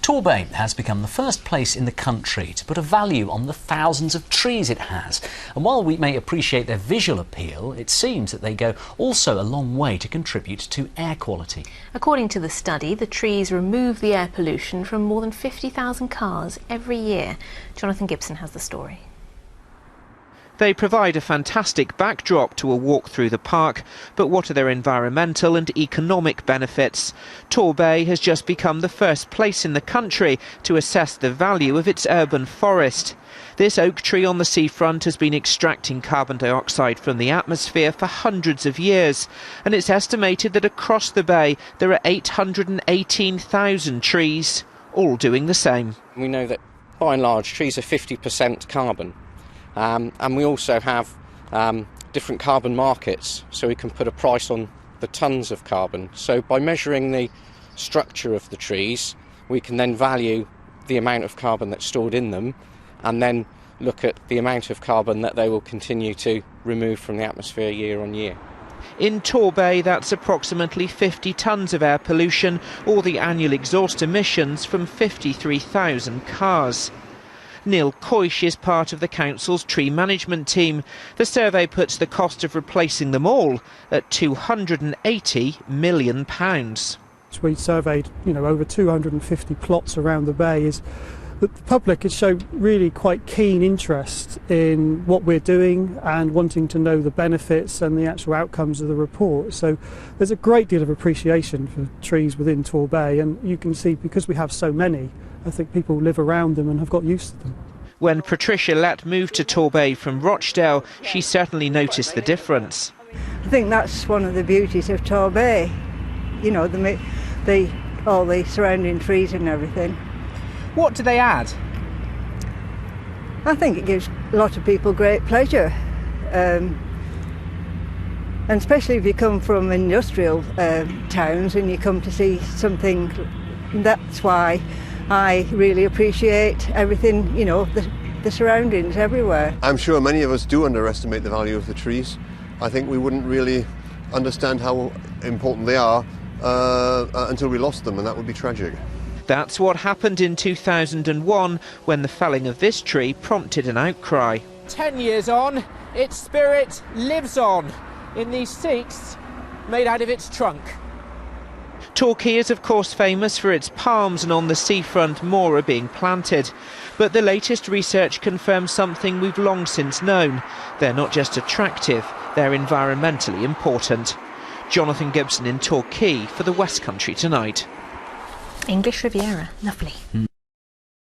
Torbay has become the first place in the country to put a value on the thousands of trees it has. And while we may appreciate their visual appeal, it seems that they go also a long way to contribute to air quality. According to the study, the trees remove the air pollution from more than 50,000 cars every year. Jonathan Gibson has the story. They provide a fantastic backdrop to a walk through the park, but what are their environmental and economic benefits? Torbay has just become the first place in the country to assess the value of its urban forest. This oak tree on the seafront has been extracting carbon dioxide from the atmosphere for hundreds of years, and it's estimated that across the bay there are 818,000 trees, all doing the same. We know that by and large trees are 50% carbon. And we also have different carbon markets, so we can put a price on the tonnes of carbon. So by measuring the structure of the trees, we can then value the amount of carbon that's stored in them, and then look at the amount of carbon that they will continue to remove from the atmosphere year on year. In Torbay, that's approximately 50 tonnes of air pollution, or the annual exhaust emissions from 53,000 cars. Neil Coish is part of the council's tree management team. The survey puts the cost of replacing them all at £280 million. We surveyed, over 250 plots around the bay. Is that the public has shown really quite keen interest in what we're doing and wanting to know the benefits and the actual outcomes of the report. So there's a great deal of appreciation for trees within Torbay, and you can see because we have so many, I think people live around them and have got used to them. When Patricia Lett moved to Torbay from Rochdale, she certainly noticed the difference. I think that's one of the beauties of Torbay, all the surrounding trees and everything. What do they add? I think it gives a lot of people great pleasure, and especially if you come from industrial towns and you come to see something. That's why I really appreciate everything, the surroundings everywhere. I'm sure many of us do underestimate the value of the trees. I think we wouldn't really understand how important they are until we lost them, and that would be tragic. That's what happened in 2001 when the felling of this tree prompted an outcry. 10 years on, its spirit lives on in these seats made out of its trunk. Torquay is of course famous for its palms, and on the seafront more are being planted. But the latest research confirms something we've long since known. They're not just attractive, they're environmentally important. Jonathan Gibson in Torquay for the West Country Tonight. English Riviera, lovely.